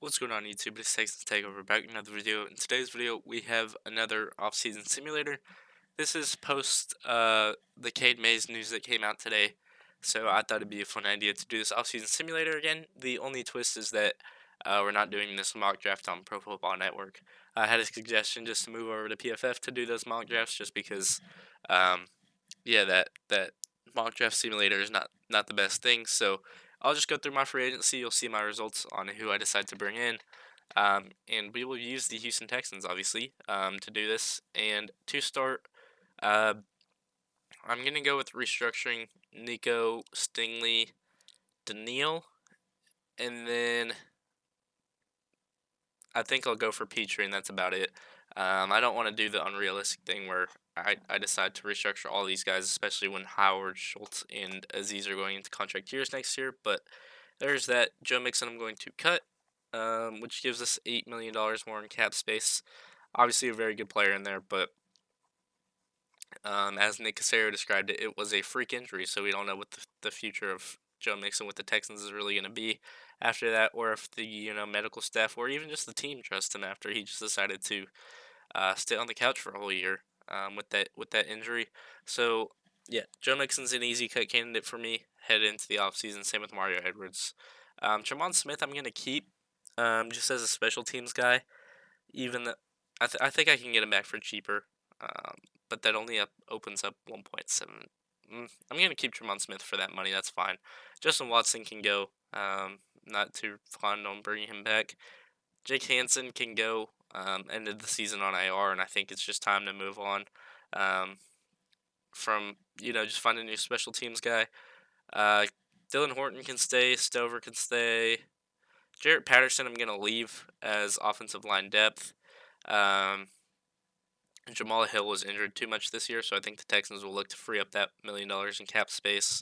What's going on YouTube? It's Texans Takeover back with another video. In today's video, we have another off-season simulator. This is post the Cade Mays news that came out today, so I thought it'd be a fun idea to do this off-season simulator again. The only twist is that we're not doing this mock draft on Pro Football Network. I had a suggestion just to move over to PFF to do those mock drafts, just because, um, yeah, that mock draft simulator is not the best thing. So I'll just go through my free agency. You'll see my results on who I decide to bring in. And we will use the Houston Texans, obviously, to do this. And to start, uh, I'm going to go with restructuring Nico Stingley Daniil. And then I think I'll go for Petrie, and that's about it. I don't want to do the unrealistic thing where I decide to restructure all these guys, especially when Howard, Schultz, and Aziz are going into contract years next year. But there's that. Joe Mixon I'm going to cut, which gives us $8 million more in cap space. Obviously a very good player in there, but as Nick Casario described it, it was a freak injury, so we don't know what the future of Joe Mixon with the Texans is really going to be after that, or if the medical staff or even just the team trust him after he just decided to stay on the couch for a whole year with that injury. So yeah, Joe Mixon's an easy cut candidate for me head into the offseason. Same with Mario Edwards. Tremont Smith I'm going to keep just as a special teams guy, even though I think I can get him back for cheaper. But that only opens up 1.7. I'm going to keep Tremont Smith for that money. That's fine. Justin Watson can go. Not too fond on bringing him back. Jake Hansen can go. Ended the season on IR, and I think it's just time to move on from, just find a new special teams guy. Dylan Horton can stay. Stover can stay. Jarrett Patterson I'm going to leave as offensive line depth. Jamal Hill was injured too much this year, so I think the Texans will look to free up that $1 million in cap space.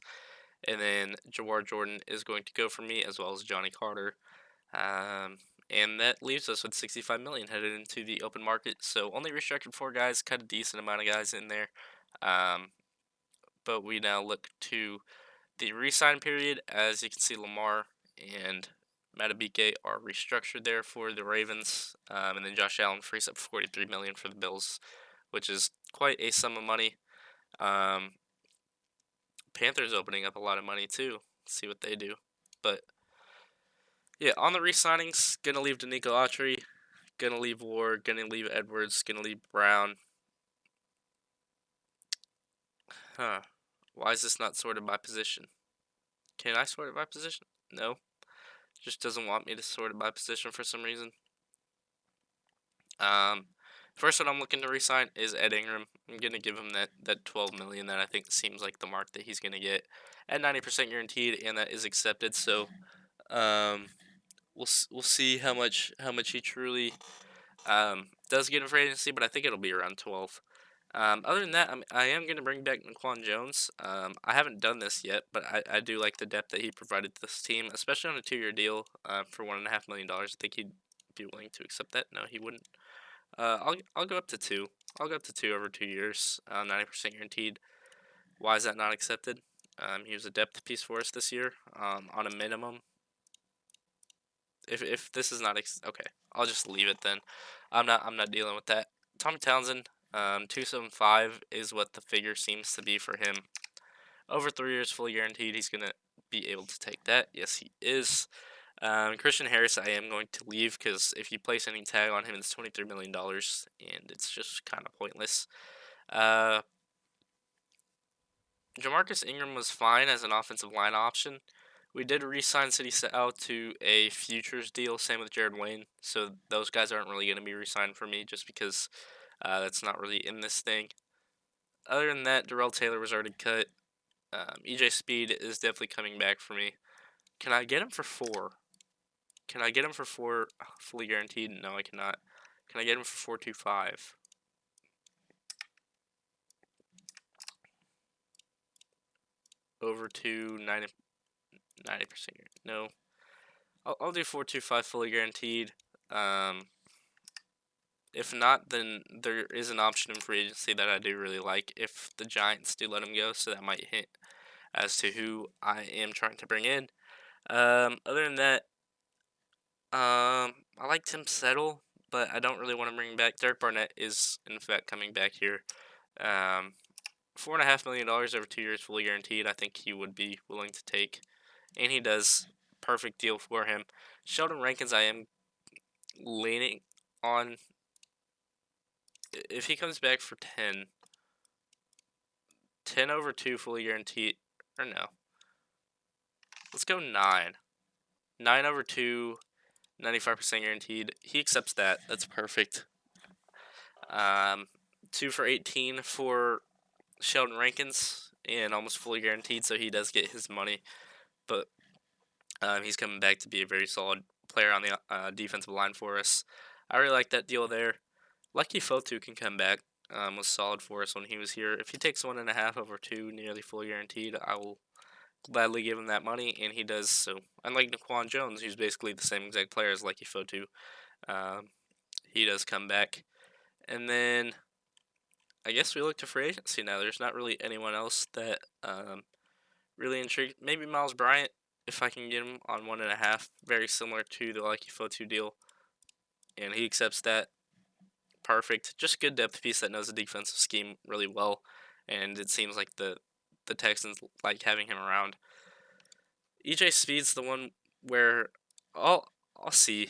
And then Jawar Jordan is going to go for me, as well as Johnny Carter. And that leaves us with $65 million headed into the open market. So only restructured 4 guys, cut a decent amount of guys in there. But we now look to the re-sign period. As you can see, Lamar and Matabike are restructured there for the Ravens, and then Josh Allen frees up $43 million for the Bills, which is quite a sum of money. Panthers opening up a lot of money too. Let's see what they do. But yeah, on the re-signings, gonna leave Danico Autry, gonna leave Ward, gonna leave Edwards, gonna leave Brown. Huh. Why is this not sorted by position? Can I sort it by position? No. Just doesn't want me to sort it by position for some reason. First one I'm looking to resign is Ed Ingram. I'm gonna give him that 12 million that I think seems like the mark that he's gonna get at 90% guaranteed, and that is accepted. So, um, we'll see how much he truly does get in free agency, but I think it'll be around 12. Other than that, I am going to bring back Naquan Jones. I haven't done this yet, but I do like the depth that he provided to this team, especially on a 2-year deal for $1.5 million. I think he'd be willing to accept that. No, he wouldn't. I'll go up to 2. I'll go up to 2 over 2 years, 90% guaranteed. Why is that not accepted? He was a depth piece for us this year on a minimum. If this is not okay, I'll just leave it then. I'm not dealing with that. Tommy Townsend, 275 is what the figure seems to be for him. Over 3 years, fully guaranteed, he's gonna be able to take that. Yes, he is. Christian Harris, I am going to leave because if you place any tag on him, it's $23 million, and it's just kind of pointless. Jamarcus Ingram was fine as an offensive line option. We did re-sign City out to a futures deal, same with Jared Wayne, so those guys aren't really going to be re-signed for me just because that's not really in this thing. Other than that, Darrell Taylor was already cut. EJ Speed is definitely coming back for me. Can I get him for 4? Can I get him for 4 fully guaranteed? No, I cannot. Can I get him for 425? Over to 90%. No. I'll do 425 fully guaranteed. If not, then there is an option in free agency that I do really like if the Giants do let him go, so that might hint as to who I am trying to bring in. Other than that, I like Tim Settle, but I don't really want to bring him back. Derek Barnett is in fact coming back here. Um, $4.5 million over 2 years, fully guaranteed. I think he would be willing to take, and he does. Perfect deal for him. Sheldon Rankins, I am leaning on. If he comes back for 10 over 2 fully guaranteed, or no, let's go 9. 9 over 2, 95% guaranteed. He accepts that. That's perfect. 2 for 18 for Sheldon Rankins, and almost fully guaranteed, so he does get his money. But he's coming back to be a very solid player on the defensive line for us. I really like that deal there. Lucky Fotu can come back. Was solid for us when he was here. If he takes 1.5 over 2, nearly fully guaranteed, I will gladly give him that money, and he does so. Unlike Naquan Jones, who's basically the same exact player as Lucky Fotu, um, he does come back. And then I guess we look to free agency now. There's not really anyone else that really intrigued. Maybe Miles Bryant, if I can get him on 1.5, very similar to the Lucky Fotu deal, and he accepts that. Perfect. Just good depth piece that knows the defensive scheme really well, and it seems like the Texans like having him around. EJ Speed's the one where I'll I'll see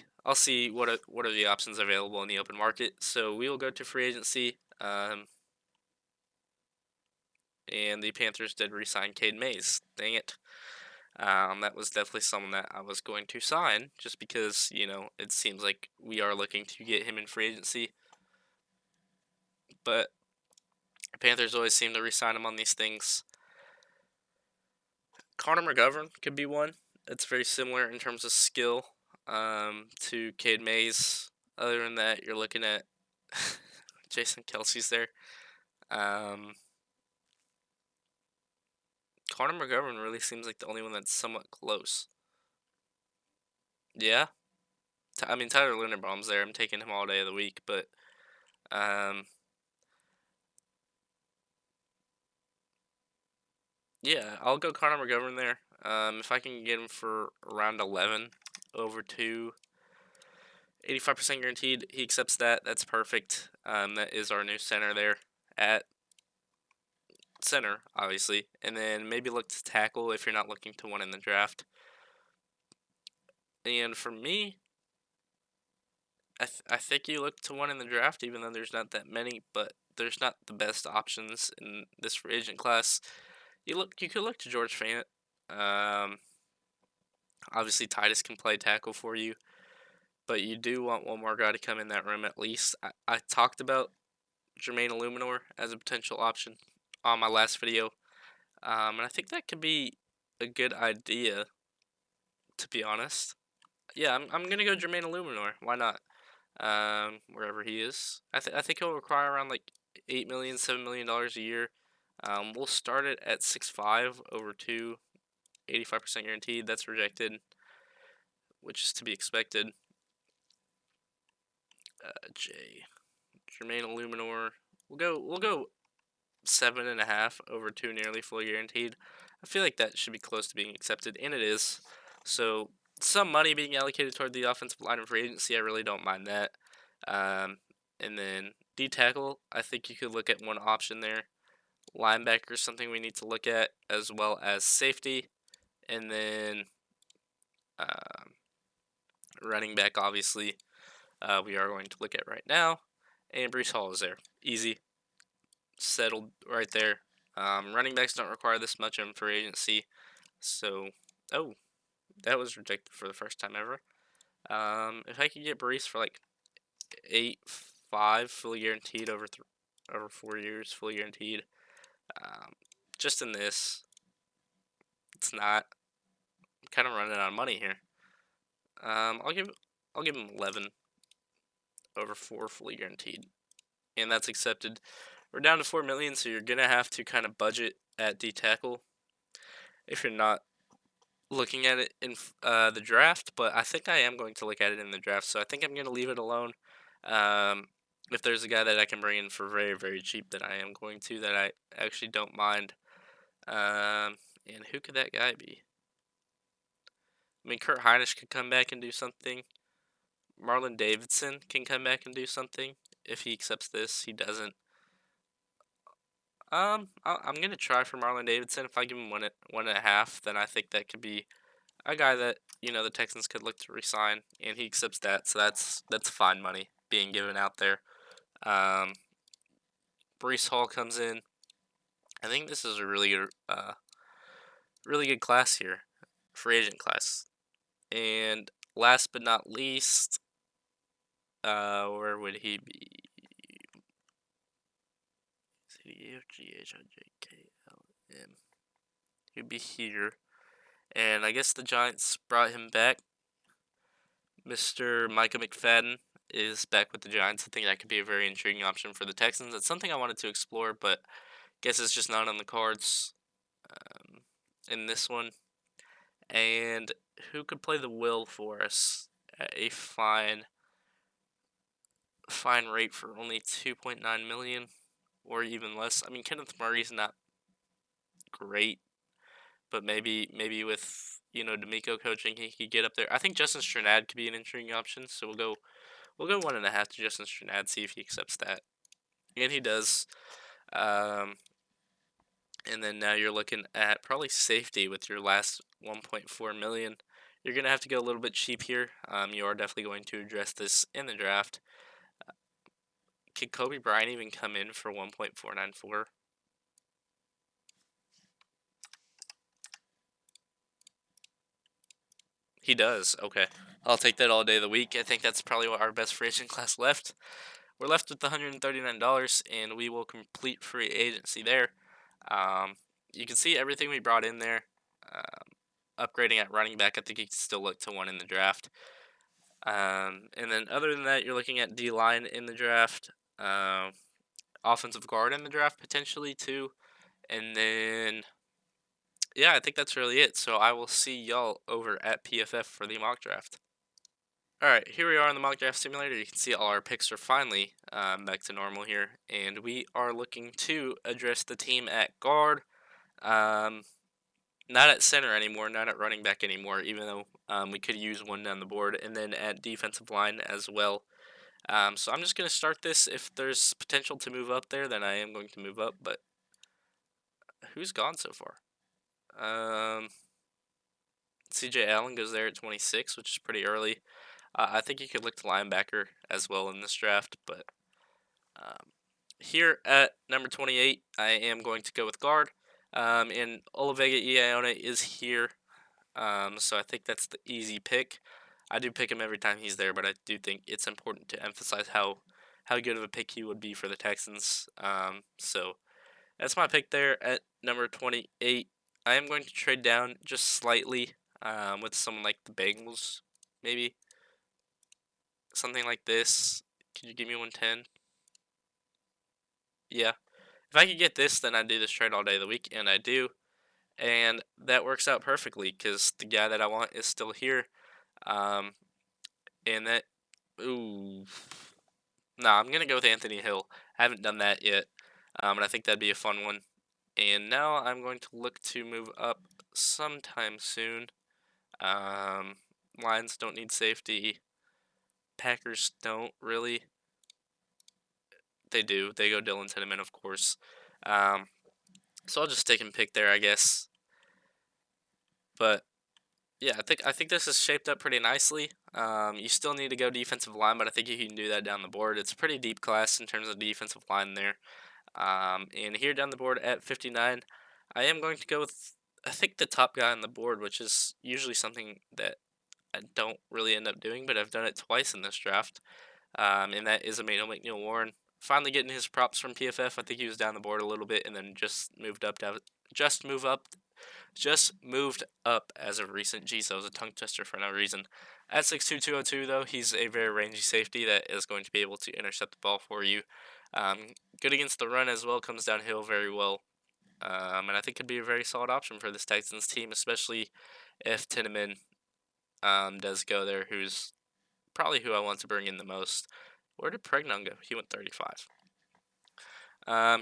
what are the options available in the open market. So we will go to free agency. And the Panthers did re-sign Cade Mays. Dang it. That was definitely someone that I was going to sign, just because it seems like we are looking to get him in free agency. But Panthers always seem to re-sign him on these things. Connor McGovern could be one. It's very similar in terms of skill to Cade Mays. Other than that, you're looking at Jason Kelsey's there. Connor McGovern really seems like the only one that's somewhat close. Yeah, I mean Tyler Linderbaum's there. I'm taking him all day of the week, but yeah, I'll go Connor McGovern there. If I can get him for around 11 over 2, 85% guaranteed, he accepts that. That's perfect. That is our new center there at center, obviously. And then maybe look to tackle if you're not looking to one in the draft. And for me, I think you look to one in the draft, even though there's not that many, but there's not the best options in this free agent class. You could look to George Fant. Obviously Titus can play tackle for you, but you do want one more guy to come in that room at least. I talked about Jermaine Illuminor as a potential option on my last video, and I think that could be a good idea, to be honest. Yeah, I'm gonna go Jermaine Illuminor. Why not? Wherever he is, I think he'll require around like $8 million, $7 million a year. We'll start it at 6'5" over 2, 85% guaranteed. That's rejected, which is to be expected. Jermaine Illuminor. We'll go 7.5 over 2, nearly fully guaranteed. I feel like that should be close to being accepted, and it is. So some money being allocated toward the offensive line of free agency, I really don't mind that. And then D tackle, I think you could look at one option there. Linebacker is something we need to look at, as well as safety, and then running back, obviously, we are going to look at right now. And Breece Hall is there. Easy. Settled right there. Running backs don't require this much in free agency. So, oh, that was rejected for the first time ever. If I could get Breece for like 8.5 fully guaranteed over 4 years, fully guaranteed. Just in this, it's not. I'm kind of running out of money here. I'll give him 11 over 4 fully guaranteed, and that's accepted. We're down to 4 million, so you're gonna have to kind of budget at D tackle if you're not looking at it in the draft. But I think I am going to look at it in the draft, so I think I'm gonna leave it alone. If there's a guy that I can bring in for very, very cheap, that I am going to, that I actually don't mind. And who could that guy be? I mean, Kurt Hinish could come back and do something. Marlon Davidson can come back and do something if he accepts this. He doesn't. I'm gonna try for Marlon Davidson. If I give him 1.5, then I think that could be a guy that the Texans could look to resign, and he accepts that. So that's fine money being given out there. Um, Brees Hall comes in. I think this is a really good class here, free agent class. And last but not least, where would he be? CDFGHIJKLM. He'd be here. And I guess the Giants brought him back. Mr. Micah McFadden is back with the Giants. I think that could be a very intriguing option for the Texans. It's something I wanted to explore, but guess it's just not on the cards in this one. And who could play the will for us at a fine rate for only 2.9 million or even less? I mean, Kenneth Murray's not great, but maybe with D'Amico coaching, he could get up there. I think Justin Strnad could be an intriguing option, so we'll go 1.5 to Justin Strnad, see if he accepts that, and he does. Um, and then now you're looking at probably safety with your last 1.4 million. You're gonna have to go a little bit cheap here. You are definitely going to address this in the draft. Could Kobe Bryant even come in for 1.494? He does. Okay. I'll take that all day of the week. I think that's probably our best free agent class left. We're left with $139, and we will complete free agency there. You can see everything we brought in there. Upgrading at running back, I think you can still look to one in the draft. And then other than that, you're looking at D-line in the draft. Offensive guard in the draft potentially too. And then, yeah, I think that's really it. So I will see y'all over at PFF for the mock draft. Alright, here we are in the mock draft simulator. You can see all our picks are finally back to normal here. And we are looking to address the team at guard. Not at center anymore, not at running back anymore, even though we could use one down the board. And then at defensive line as well. So I'm just going to start this. If there's potential to move up there, then I am going to move up. But who's gone so far? CJ Allen goes there at 26, which is pretty early. I think you could look to linebacker as well in this draft. But here at number 28, I am going to go with guard. And Olavega Iona is here. So I think that's the easy pick. I do pick him every time he's there, but I do think it's important to emphasize how good of a pick he would be for the Texans. So that's my pick there at number 28. I am going to trade down just slightly with someone like the Bengals, maybe. Something like this. Could you give me 110? Yeah. If I could get this, then I'd do this trade all day of the week, and I do. And that works out perfectly because the guy that I want is still here. And that, ooh, nah, I'm gonna go with Anthony Hill. I haven't done that yet, and I think that'd be a fun one. And now I'm going to look to move up sometime soon. Um, Lions don't need safety. Packers don't really. They do. They go Dylan Tinneman, of course. So I'll just take and pick there, I guess. But yeah, I think this is shaped up pretty nicely. You still need to go defensive line, but I think you can do that down the board. It's a pretty deep class in terms of defensive line there. And here down the board at 59, I am going to go with, I think, the top guy on the board, which is usually something that I don't really end up doing, but I've done it twice in this draft. And that is Emmanuel McNeil-Warren. Finally getting his props from PFF. I think he was down the board a little bit and then just moved up as of recent. Geez, that was a tongue twister for no reason. At 6'2", 202, though, he's a very rangy safety that is going to be able to intercept the ball for you. Good against the run as well, comes downhill very well. And I think could be a very solid option for this Texans team, especially if Tinneman does go there, who's probably who I want to bring in the most. Where did Pregnon go? He went 35.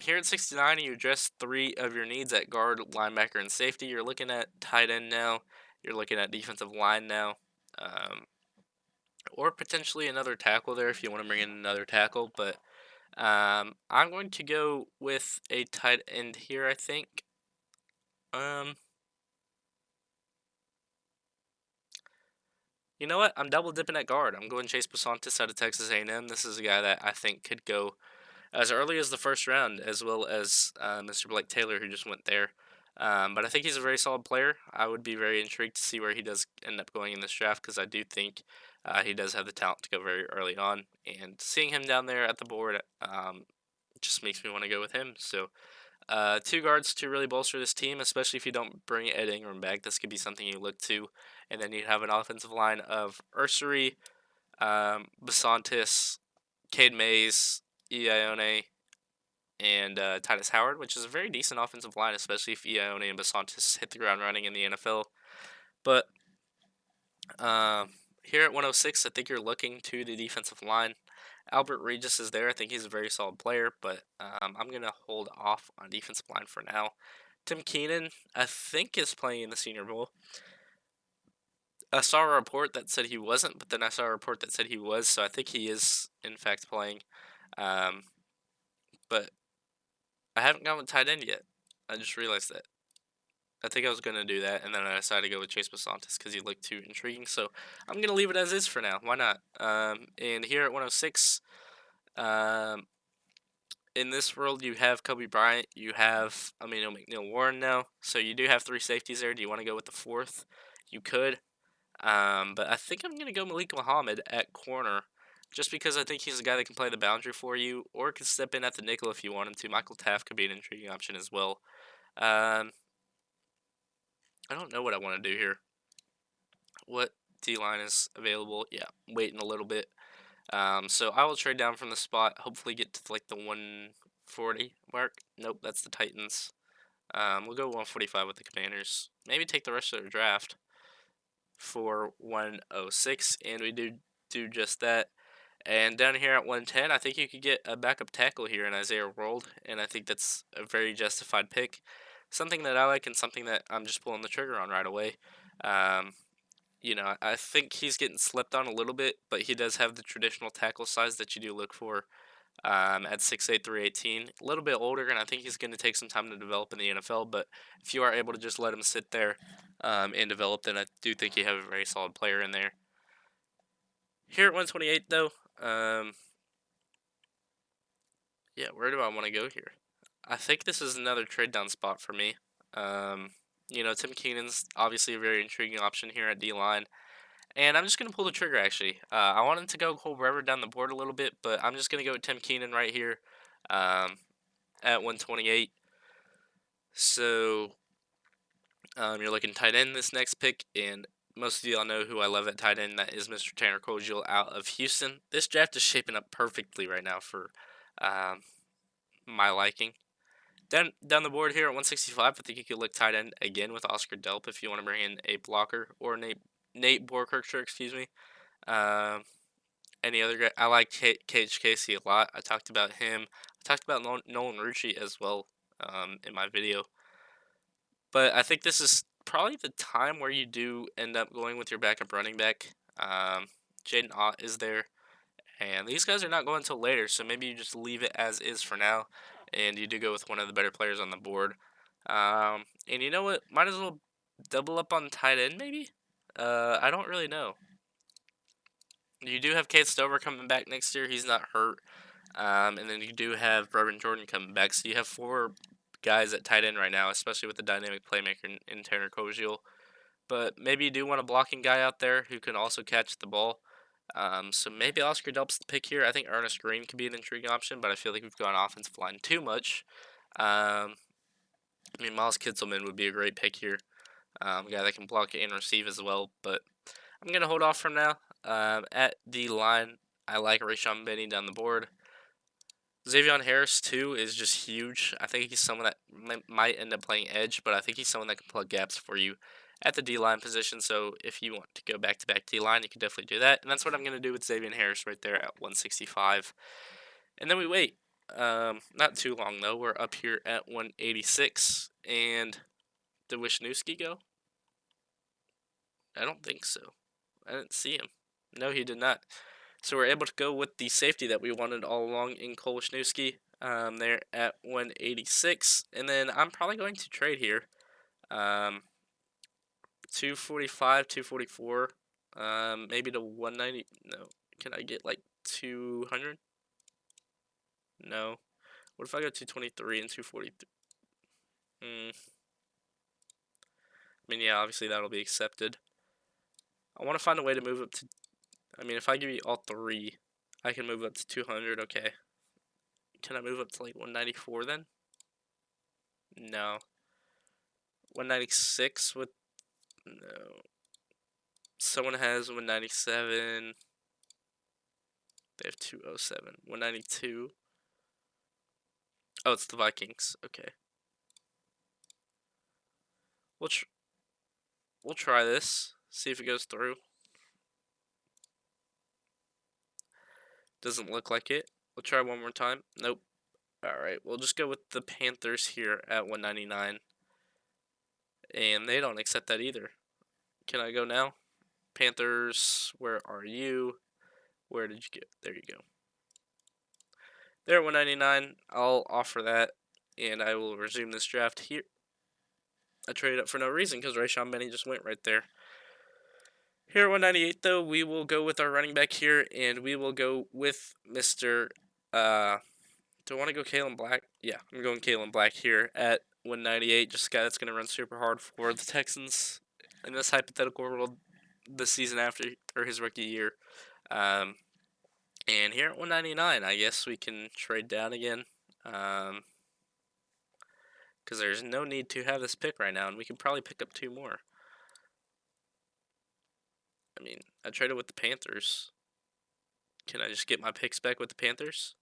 Here at 69, you address 3 of your needs at guard, linebacker, and safety. You're looking at tight end now. You're looking at defensive line now. or potentially another tackle there if you want to bring in another tackle. But I'm going to go with a tight end here, I think. Um, you know what? I'm double dipping at guard. I'm going Chase Basantis out of Texas A&M. This is a guy that I think could go as early as the first round, as well as Mr. Blake Taylor, who just went there. But I think he's a very solid player. I would be very intrigued to see where he does end up going in this draft because I do think he does have the talent to go very early on. And seeing him down there at the board just makes me want to go with him. So, two guards to really bolster this team, especially if you don't bring Ed Ingram back. This could be something you look to. And then you have an offensive line of Ursary, Basantis, Cade Mays, Ione, and Titus Howard, which is a very decent offensive line, especially if Ione and Basantis hit the ground running in the NFL. But here at 106, I think you're looking to the defensive line. Albert Regis is there. I think he's a very solid player, but I'm going to hold off on defensive line for now. Tim Keenan, I think, is playing in the Senior Bowl. I saw a report that said he wasn't, but then I saw a report that said he was, so I think he is, in fact, playing. Um, but I haven't gone with tight end yet. I just realized that. I think I was going to do that, and then I decided to go with Chase Basantis because he looked too intriguing. So I'm going to leave it as is for now. Why not? And here at 106, um, in this world, you have Kobe Bryant. You have Amino McNeil Warren now. So you do have three safeties there. Do you want to go with the fourth? You could. But I think I'm going to go Malik Muhammad at corner just because I think he's a guy that can play the boundary for you or can step in at the nickel if you want him to. Michael Taft could be an intriguing option as well. I don't know what I want to do here. What D-line is available? Yeah, waiting a little bit. So I will trade down from the spot. Hopefully get to like the 140 mark. Nope, that's the Titans. We'll go 145 with the Commanders. Maybe take the rest of their draft for 106, and we do just that. And down here at 110, I think you could get a backup tackle here in Isaiah World, and I think that's a very justified pick. Something that I like and something that I'm just pulling the trigger on right away. Um, I think he's getting slept on a little bit, but he does have the traditional tackle size that you do look for at 6'8", 318. A little bit older, and I think he's going to take some time to develop in the NFL, but if you are able to just let him sit there and develop, then I do think you have a very solid player in there. Here at 128, though, yeah, where do I want to go here? I think this is another trade down spot for me. Tim Keenan's obviously a very intriguing option here at D-line. And I'm just going to pull the trigger, actually. I wanted to go Cole Brever down the board a little bit, but I'm just going to go with Tim Keenan right here at 128. So you're looking tight end this next pick, and most of y'all know who I love at tight end. That is Mr. Tanner Kojiel out of Houston. This draft is shaping up perfectly right now for my liking. Then down the board here at 165, I think you could look tight end again with Oscar Delp if you want to bring in a blocker, or Nate Borkircher, excuse me. Any other guy? I like Cage Casey a lot. I talked about him. I talked about Nolan Rucci as well in my video. But I think this is probably the time where you do end up going with your backup running back. Jaden Ott is there. And these guys are not going until later, so maybe you just leave it as is for now, and you do go with one of the better players on the board. And you know what? Might as well double up on tight end, maybe? I don't really know. You do have Kate Stover coming back next year. He's not hurt. And then you do have Reverend Jordan coming back. So you have four guys at tight end right now, especially with the dynamic playmaker in Tanner Kojiel. But maybe you do want a blocking guy out there who can also catch the ball. So maybe Oscar Delp's the pick here. I think Ernest Green could be an intriguing option, but I feel like we've gone offensive line too much. Miles Kitzelman would be a great pick here. A guy that can block and receive as well. But I'm going to hold off from now. At the line, I like Rayshon Benny down the board. Xavion Harris, too, is just huge. I think he's someone that might end up playing edge, but I think he's someone that can plug gaps for you at the D-line position. So if you want to go back-to-back D-line, you can definitely do that. And that's what I'm going to do with Xavier Harris right there at 165. And then we wait. Not too long, though. We're up here at 186. And did Wisniewski go? I don't think so. I didn't see him. No, he did not. So we're able to go with the safety that we wanted all along in Cole Wisniewski. There at 186, and then I'm probably going to trade here. 245, 244, maybe to 190. No, can I get like 200? No. What if I go 223 and 243? I mean, yeah, obviously that'll be accepted. I want to find a way to move up to. I mean, if I give you all three, I can move up to 200. Okay. Can I move up to like 194 then? No. 196 with. No. Someone has 197. They have 207. 192. Oh, it's the Vikings. Okay. We'll tr we'll try this. See if it goes through. Doesn't look like it. We'll try one more time. Nope. Alright, we'll just go with the Panthers here at 199. And they don't accept that either. Can I go now? Panthers, where are you? Where did you get? There you go. They're at 199. I'll offer that, and I will resume this draft here. I traded up for no reason because Rayshon Benny just went right there. Here at 198, though, we will go with our running back here, and we will go with Mr. Do I want to go Kalen Black? Yeah, I'm going Kalen Black here at 198. Just a guy that's going to run super hard for the Texans in this hypothetical world the season after, or his rookie year. And here at 199, I guess we can trade down again. Because there's no need to have this pick right now, and we can probably pick up two more. I mean, I traded with the Panthers. Can I just get my picks back with the Panthers?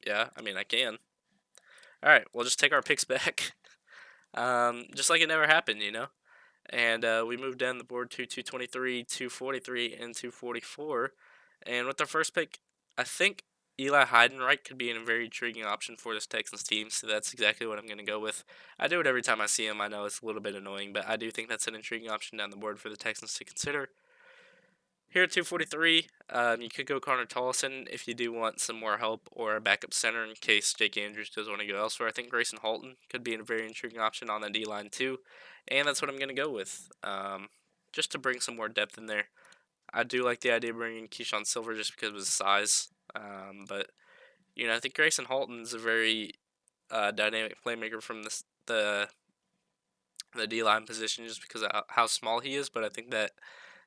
Yeah, I mean, I can. Alright, we'll just take our picks back. Just like it never happened, you know? And we moved down the board to 223, 243, and 244. And with our first pick, I think Eli Heidenreich could be a very intriguing option for this Texans team, so that's exactly what I'm going to go with. I do it every time I see him. I know it's a little bit annoying, but I do think that's an intriguing option down the board for the Texans to consider. Here at 243, you could go Connor Tollison if you do want some more help or a backup center in case Jake Andrews does want to go elsewhere. I think Grayson Halton could be a very intriguing option on the D-line too, and that's what I'm going to go with, just to bring some more depth in there. I do like the idea of bringing Keyshawn Silver just because of his size, but you know I think Grayson Halton is a very dynamic playmaker from the D-line position just because of how small he is, but I think that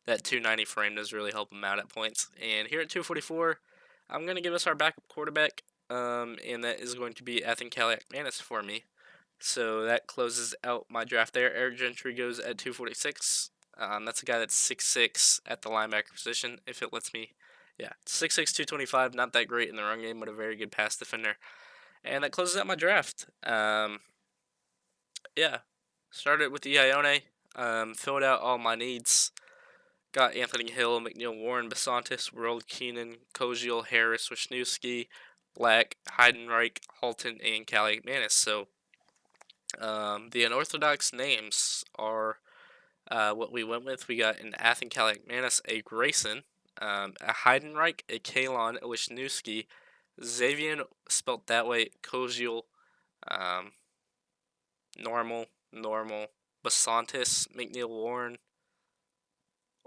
290 frame does really help him out at points. And here at 244, I'm going to give us our backup quarterback, and that is going to be Ethan Kaliak-Manis for me. So that closes out my draft there. Eric Gentry goes at 246. That's a guy that's 6'6" at the linebacker position, if it lets me. Yeah, 6'6", 225, not that great in the run game, but a very good pass defender. And that closes out my draft. Yeah, started with Ione, filled out all my needs. Got Anthony Hill, McNeil Warren, Basantis, World Keenan, Koziel, Harris, Wisniewski, Black, Heidenreich, Halton, and Callie McManus. So the unorthodox names are what we went with. We got an Athen Callie McManus, a Grayson, a Heidenreich, a Kalon, a Wisniewski, Xavier spelt that way, Koziel, um, normal, Basantis, McNeil Warren,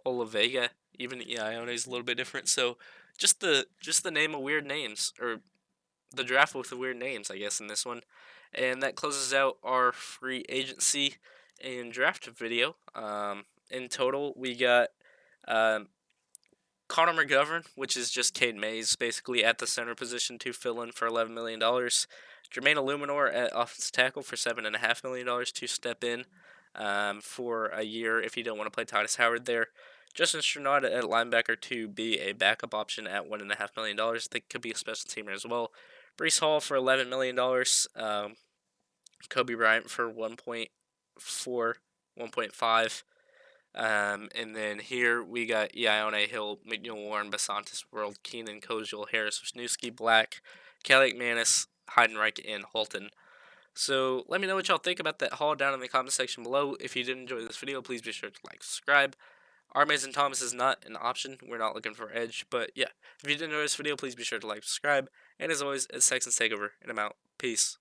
Olavega, even Ione is a little bit different. So just the name of weird names, or the draft with the weird names, I guess, in this one. And that closes out our free agency and draft video. In total, we got um, Connor McGovern, which is just Cade Mays, basically at the center position to fill in for $11 million. Jermaine Illuminor at offensive tackle for $7.5 million to step in for a year if you don't want to play Titus Howard there. Justin Stronada at linebacker to be a backup option at $1.5 million. I think could be a special teamer as well. Brees Hall for $11 million. Kobe Bryant for 1.4, 1.5. And then here we got Ione Hill, McNeil Warren, Basantis, World, Keenan, Koziel, Harris, Wisniewski, Black, Kelly McManus, Heidenreich, and Holton. So let me know what y'all think about that haul down in the comment section below. If you did enjoy this video, please be sure to like, subscribe. Our Mason Thomas is not an option. We're not looking for edge. But yeah, if you did enjoy this video, please be sure to like, subscribe. And as always, it's Texans Takeover, and I'm out. Peace.